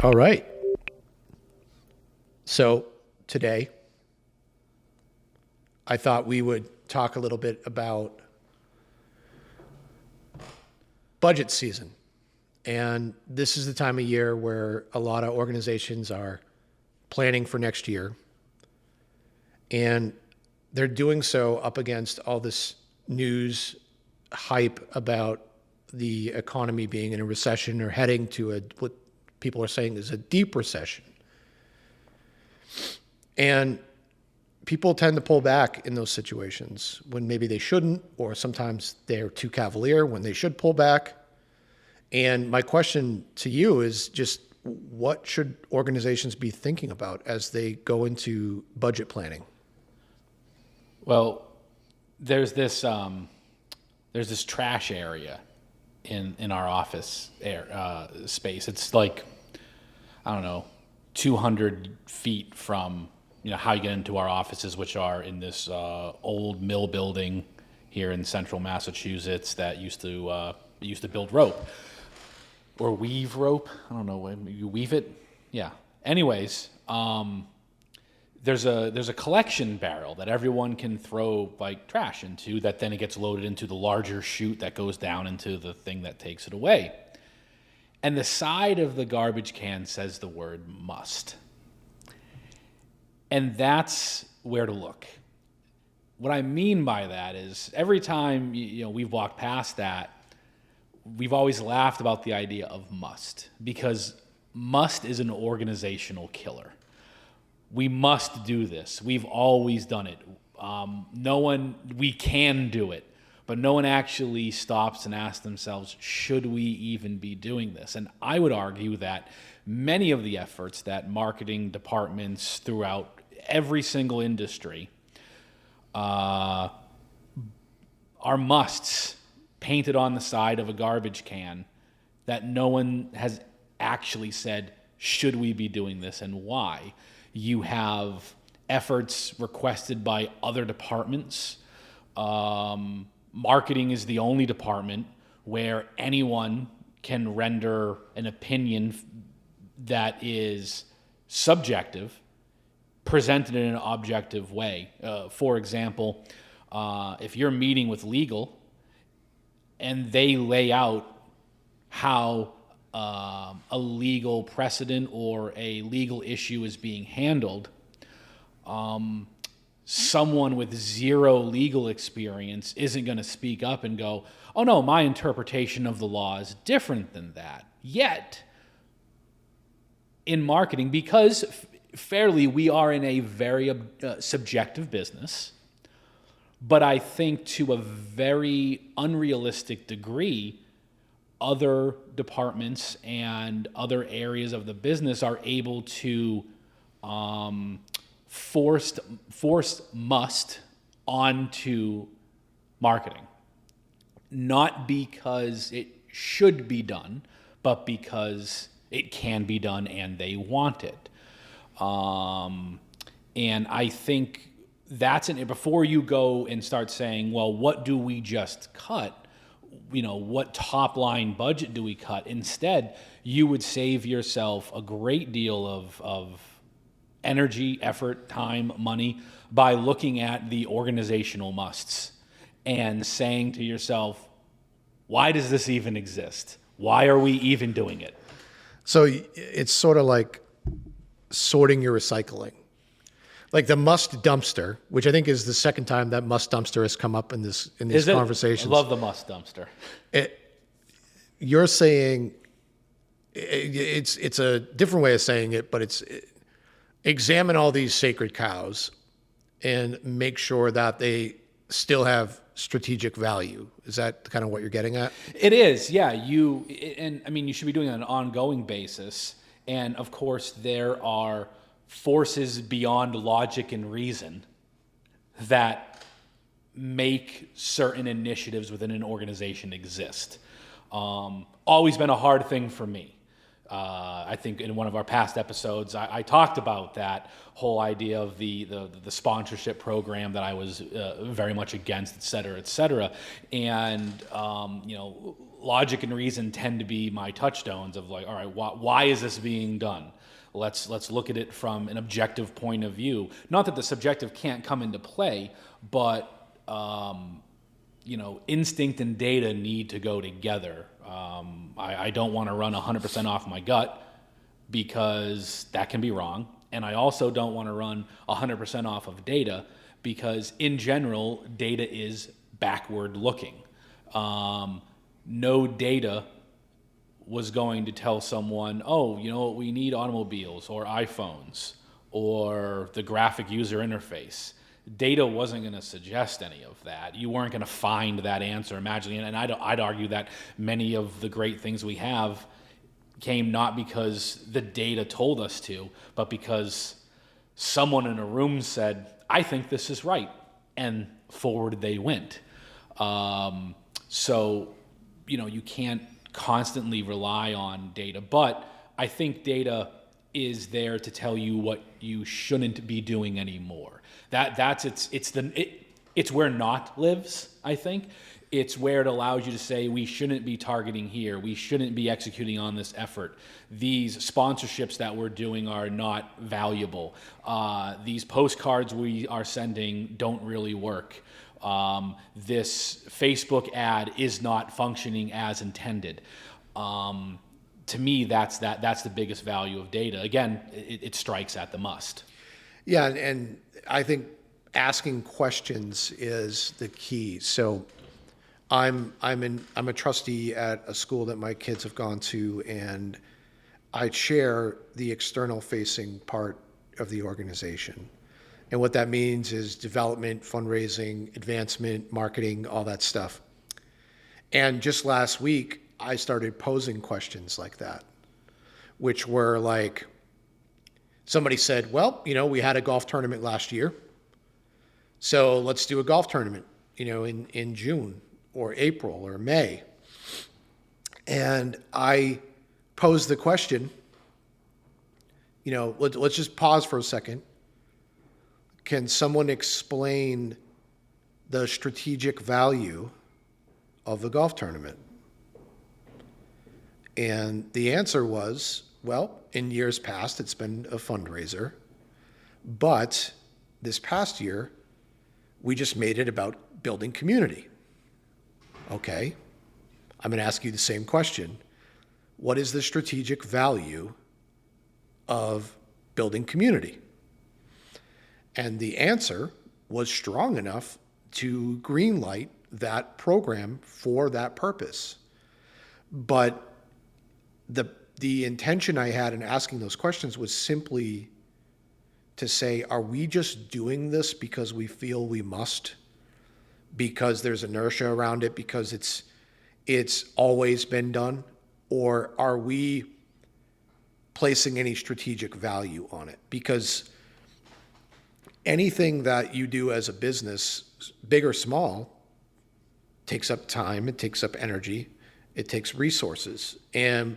All right. So today, I thought we would talk a little bit about budget season. And this is the time of year where a lot of organizations are planning for next year. And they're doing so up against all this news hype about the economy being in a recession or heading to what people are saying is a deep recession. And people tend to pull back in those situations when maybe they shouldn't, or sometimes they're too cavalier when they should pull back. And my question to you is just, what should organizations be thinking about as they go into budget planning? Well, there's this trash area in our office space. It's like, I don't know, 200 feet from how you get into our offices, which are in this old mill building here in central Massachusetts that used to build rope or weave rope. I don't know, you weave it. Yeah. Anyways, there's a collection barrel that everyone can throw like trash into, that then it gets loaded into the larger chute that goes down into the thing that takes it away. And the side of the garbage can says the word must. And that's where to look. What I mean by that is every time we've walked past that, we've always laughed about the idea of must, because must is an organizational killer. We must do this. We've always done it. We can do it, but no one actually stops and asks themselves, should we even be doing this? And I would argue that many of the efforts that marketing departments throughout every single industry are musts painted on the side of a garbage can that no one has actually said, should we be doing this and why? You have efforts requested by other departments. Marketing is the only department where anyone can render an opinion that is subjective, presented in an objective way. For example, if you're meeting with legal and they lay out how a legal precedent or a legal issue is being handled, someone with zero legal experience isn't going to speak up and go, oh no, my interpretation of the law is different than that. Yet, in marketing, because fairly we are in a very subjective business, but I think to a very unrealistic degree, other departments and other areas of the business are able to force must onto marketing. Not because it should be done, but because it can be done and they want it. And I think that's before you go and start saying, well, what do we just cut? What top line budget do we cut? Instead, you would save yourself a great deal of energy, effort, time, money by looking at the organizational musts and saying to yourself, why does this even exist? Why are we even doing it? So it's sort of like sorting your recycling. Like the must dumpster, which I think is the second time that must dumpster has come up in these conversations. I love the must dumpster. You're saying it's a different way of saying it, but it's examine all these sacred cows and make sure that they still have strategic value. Is that kind of what you're getting at? It is, yeah. You should be doing it on an ongoing basis. And of course, there are forces beyond logic and reason that make certain initiatives within an organization exist. Always been a hard thing for me. I think in one of our past episodes, I talked about that whole idea of the sponsorship program that I was very much against, et cetera, et cetera. And, logic and reason tend to be my touchstones of like, all right, why is this being done? Let's look at it from an objective point of view. Not that the subjective can't come into play, but instinct and data need to go together. I don't want to run 100% off my gut because that can be wrong. And I also don't want to run 100% off of data because in general, data is backward looking. No data was going to tell someone, oh, you know what, we need automobiles or iPhones or the graphic user interface. Data wasn't going to suggest any of that. You weren't going to find that answer magically. And I'd argue that many of the great things we have came not because the data told us to, but because someone in a room said, I think this is right. And forward they went. So, you can't constantly rely on data, but I think data is there to tell you what you shouldn't be doing anymore. It's where not lives, I think. It's where it allows you to say we shouldn't be targeting here, we shouldn't be executing on this effort. These sponsorships that we're doing are not valuable. These postcards we are sending don't really work. This Facebook ad is not functioning as intended. To me, that's the biggest value of data. Again, it strikes at the must. Yeah, and I think asking questions is the key. So I'm a trustee at a school that my kids have gone to, and I chair the external facing part of the organization. And what that means is development, fundraising, advancement, marketing, all that stuff. And just last week, I started posing questions like that, which were like, somebody said, well, we had a golf tournament last year, so let's do a golf tournament, in June or April or May. And I posed the question, let's just pause for a second. Can someone explain the strategic value of the golf tournament? And the answer was, well, in years past, it's been a fundraiser, but this past year, we just made it about building community. Okay, I'm going to ask you the same question. What is the strategic value of building community? And the answer was strong enough to greenlight that program for that purpose. But the intention I had in asking those questions was simply to say, are we just doing this because we feel we must? Because there's inertia around it, because it's always been done? Or are we placing any strategic value on it? Because anything that you do as a business, big or small, takes up time, it takes up energy, it takes resources. And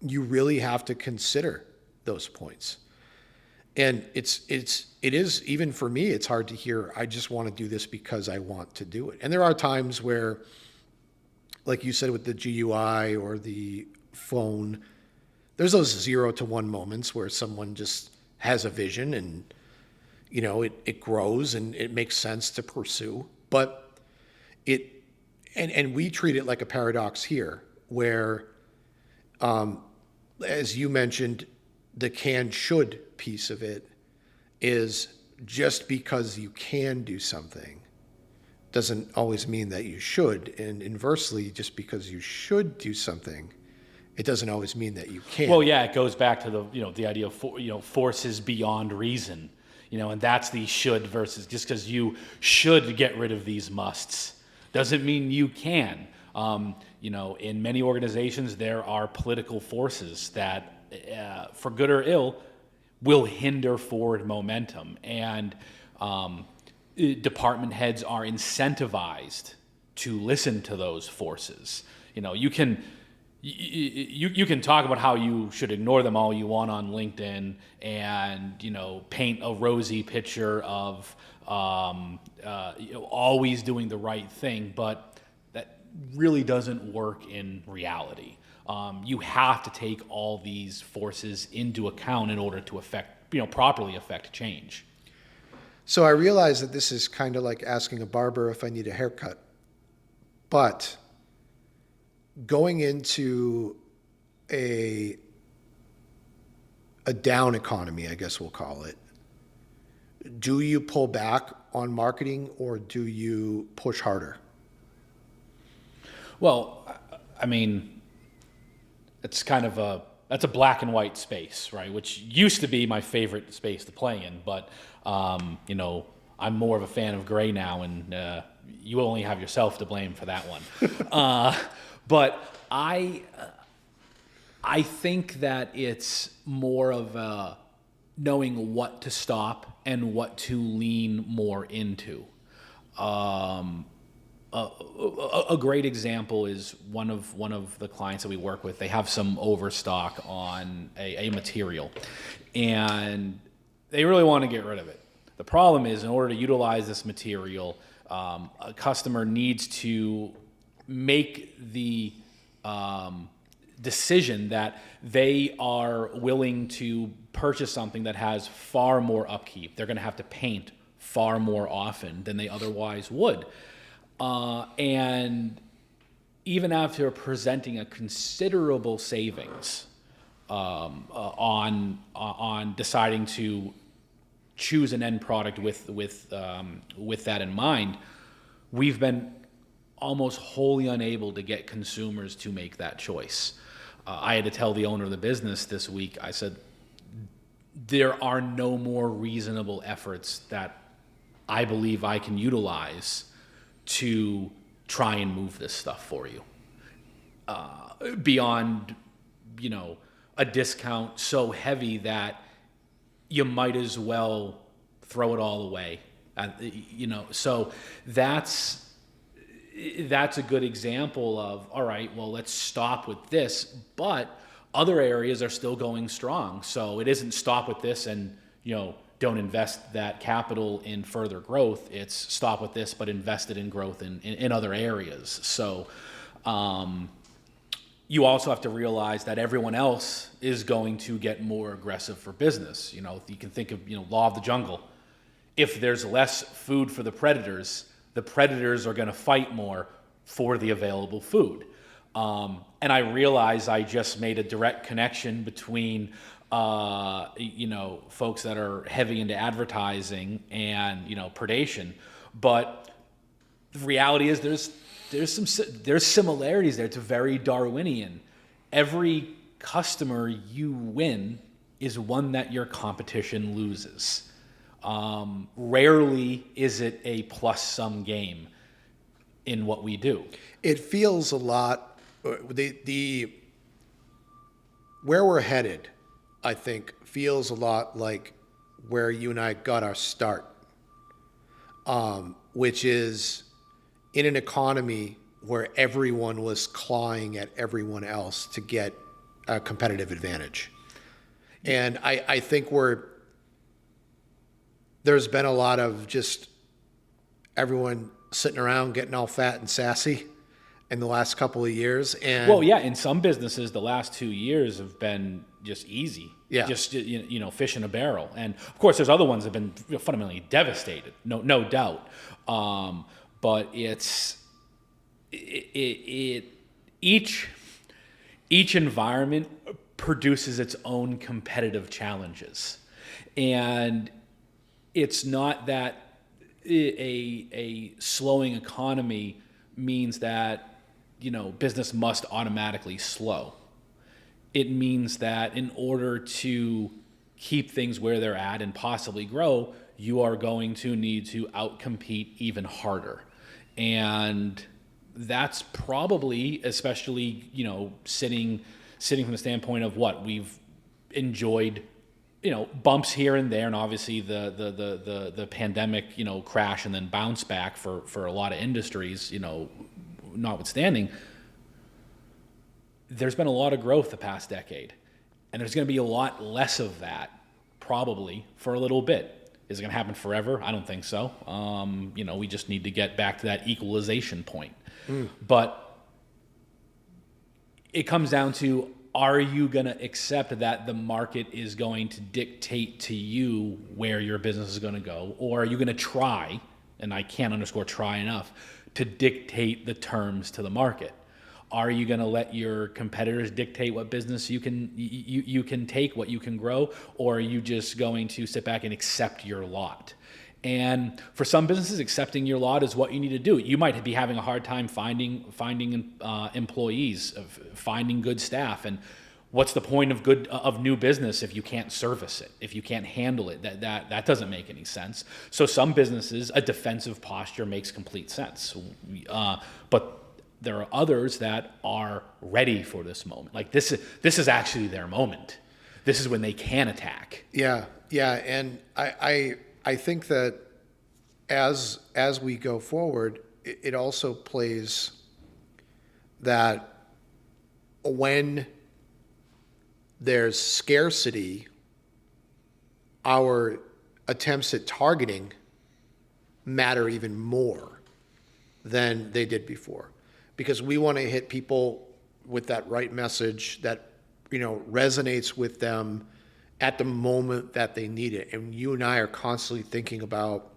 you really have to consider those points. And it is, even for me, it's hard to hear, I just want to do this because I want to do it. And there are times where, like you said with the GUI or the phone, there's those 0 to 1 moments where someone just has a vision and it grows and it makes sense to pursue. But and we treat it like a paradox here, where, as you mentioned, the can-should piece of it is just because you can do something doesn't always mean that you should. And inversely, just because you should do something, it doesn't always mean that you can. Well, yeah, it goes back to the idea of forces beyond reason. And that's the should versus, just because you should get rid of these musts doesn't mean you can. In many organizations, there are political forces that, for good or ill, will hinder forward momentum. And department heads are incentivized to listen to those forces. You can you can talk about how you should ignore them all you want on LinkedIn and, paint a rosy picture of, always doing the right thing, but that really doesn't work in reality. You have to take all these forces into account in order to properly affect change. So I realize that this is kind of like asking a barber if I need a haircut, but going into a down economy, I guess we'll call it, do you pull back on marketing or do you push harder? Well, I mean, it's kind of that's a black and white space, right? Which used to be my favorite space to play in, but I'm more of a fan of gray now, and you only have yourself to blame for that one. But I think that it's more of knowing what to stop and what to lean more into. A great example is one of the clients that we work with. They have some overstock on a material, and they really want to get rid of it. The problem is, in order to utilize this material, a customer needs to make the decision that they are willing to purchase something that has far more upkeep. They're going to have to paint far more often than they otherwise would. And even after presenting a considerable savings on deciding to choose an end product with that in mind, we've been almost wholly unable to get consumers to make that choice. I had to tell the owner of the business this week, I said, there are no more reasonable efforts that I believe I can utilize to try and move this stuff for you. Beyond, a discount so heavy that you might as well throw it all away. So that's a good example of, all right, well, let's stop with this, but other areas are still going strong. So it isn't stop with this and, don't invest that capital in further growth. It's stop with this, but invest it in growth in other areas. So you also have to realize that everyone else is going to get more aggressive for business. You can think of, law of the jungle. If there's less food for the predators are going to fight more for the available food. And I realize I just made a direct connection between folks that are heavy into advertising and, predation. But the reality is there's similarities there. It's very Darwinian. Every customer you win is one that your competition loses. Rarely is it a plus-sum game in what we do. It feels a lot, the where we're headed, I think, feels a lot like where you and I got our start, which is in an economy where everyone was clawing at everyone else to get a competitive advantage. And I think there's been a lot of just everyone sitting around getting all fat and sassy in the last couple of years. And well, yeah, in some businesses, the last 2 years have been just easy. Yeah. Just, fish in a barrel. And of course, there's other ones that have been fundamentally devastated, no doubt. But each environment produces its own competitive challenges. And it's not that a slowing economy means that, business must automatically slow. It means that in order to keep things where they're at and possibly grow, you are going to need to outcompete even harder. And that's probably, especially, sitting from the standpoint of what we've enjoyed, bumps here and there, and obviously the pandemic, crash and then bounce back for a lot of industries, notwithstanding. there's been a lot of growth the past decade, and there's going to be a lot less of that probably for a little bit. Is it going to happen forever? I don't think so. We just need to get back to that equalization point. But it comes down to, are you going to accept that the market is going to dictate to you where your business is going to go? Or are you going to try, and I can't underscore try enough, to dictate the terms to the market? Are you going to let your competitors dictate what business you can take, what you can grow? Or are you just going to sit back and accept your lot? And for some businesses, accepting your lot is what you need to do. You might be having a hard time finding employees, finding good staff. And what's the point of new business if you can't service it, if you can't handle it? That doesn't make any sense. So some businesses, a defensive posture makes complete sense. But there are others that are ready for this moment. Like this is actually their moment. This is when they can attack. Yeah, and I think that as we go forward, it also plays that when there's scarcity, our attempts at targeting matter even more than they did before, because we want to hit people with that right message that resonates with them at the moment that they need it. And you and I are constantly thinking about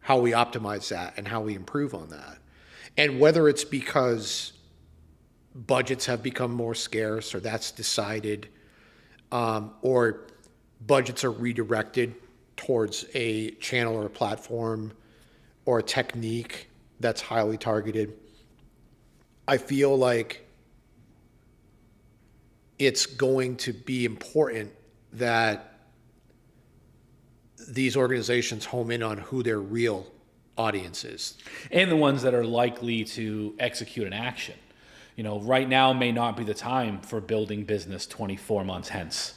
how we optimize that and how we improve on that. And whether it's because budgets have become more scarce, or that's decided, or budgets are redirected towards a channel or a platform or a technique that's highly targeted, I feel like it's going to be important that these organizations home in on who their real audience is. And the ones that are likely to execute an action. Right now may not be the time for building business 24 months hence.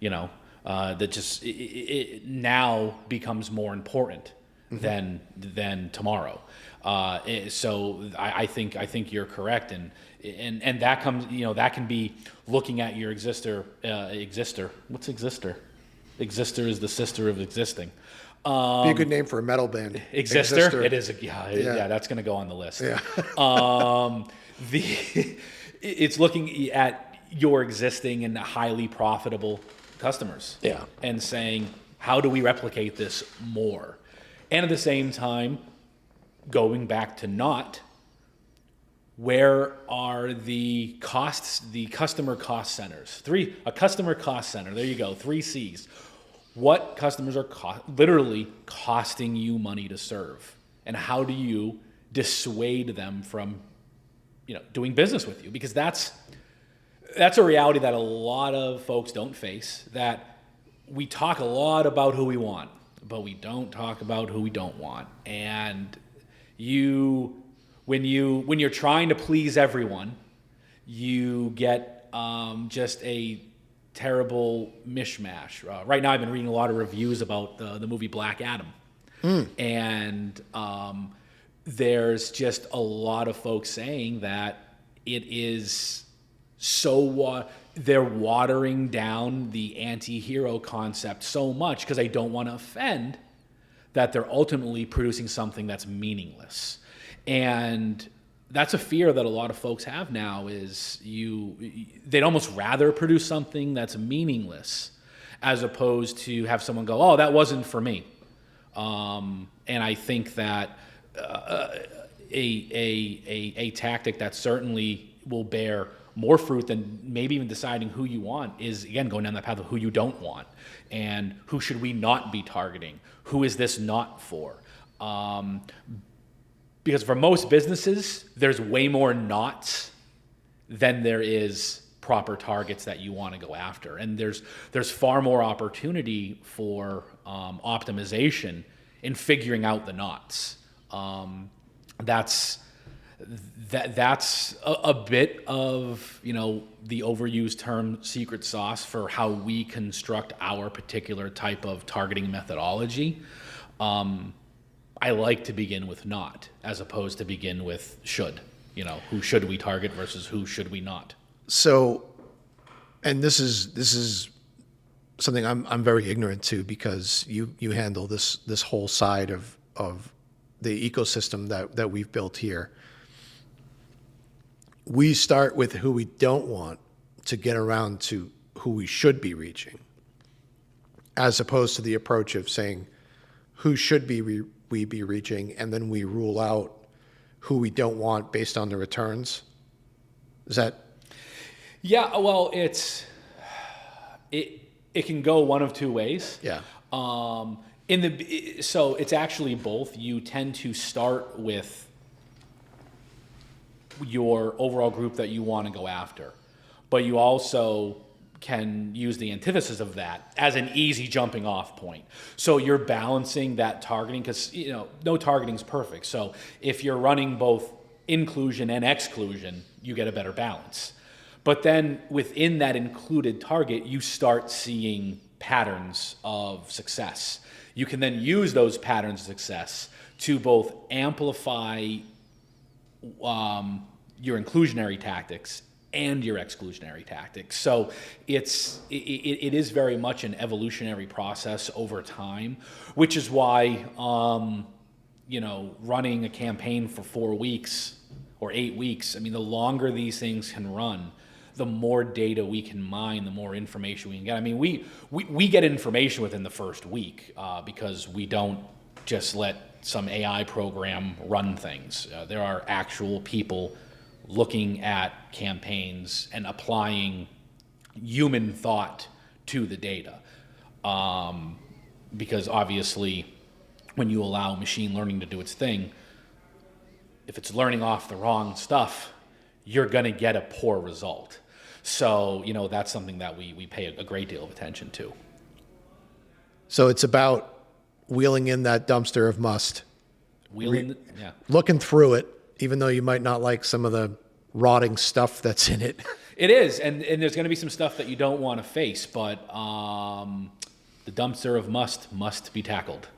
That just it now becomes more important than tomorrow. So I think you're correct, and that comes, that can be looking at your exister. What's exister? Exister is the sister of existing. Be a good name for a metal band. Exister? It is. Yeah, that's going to go on the list. Yeah. It's looking at your existing and highly profitable customers. Yeah. And saying, how do we replicate this more? And at the same time, going back to not, where are the costs, the customer cost centers? A customer cost center. There you go. 3 C's. What customers are literally costing you money to serve, and how do you dissuade them from, doing business with you? Because that's a reality that a lot of folks don't face. That we talk a lot about who we want, but we don't talk about who we don't want. And when you're trying to please everyone, you get just a terrible mishmash. Right now, I've been reading a lot of reviews about the movie Black Adam, and there's just a lot of folks saying that it is so they're watering down the anti-hero concept so much because they don't want to offend, that they're ultimately producing something that's meaningless. And that's a fear that a lot of folks have now, is they'd almost rather produce something that's meaningless as opposed to have someone go, oh, that wasn't for me. And I think that a tactic that certainly will bear more fruit than maybe even deciding who you want is, again, going down that path of who you don't want, and who should we not be targeting? Who is this not for? Because for most businesses, there's way more nots than there is proper targets that you want to go after. And there's far more opportunity for optimization in figuring out the knots. That's a bit of, the overused term secret sauce for how we construct our particular type of targeting methodology. I like to begin with not, as opposed to begin with should. Who should we target versus who should we not? So, and this is something I'm very ignorant to, because you handle this whole side of the ecosystem that we've built here. We start with who we don't want to get around to who we should be reaching, as opposed to the approach of saying who should we be reaching, and then we rule out who we don't want based on the returns. Is that? Yeah, well, it can go one of two ways. Yeah. So it's actually both. You tend to start with your overall group that you want to go after, but you also can use the antithesis of that as an easy jumping off point. So you're balancing that targeting, because no targeting is perfect. So if you're running both inclusion and exclusion, you get a better balance. But then within that included target, you start seeing patterns of success. You can then use those patterns of success to both amplify your inclusionary tactics and your exclusionary tactics. So it is very much an evolutionary process over time, which is why running a campaign for 4 weeks or 8 weeks, I mean, the longer these things can run, the more data we can mine, the more information we can get. I mean, we get information within the first week because we don't just let some AI program run things. There are actual people looking at campaigns and applying human thought to the data. Because obviously, when you allow machine learning to do its thing, if it's learning off the wrong stuff, you're going to get a poor result. So, that's something that we pay a great deal of attention to. So it's about wheeling in that dumpster of must, looking through it, even though you might not like some of the rotting stuff that's in it. It is, and there's going to be some stuff that you don't want to face, but the dumpster of must be tackled.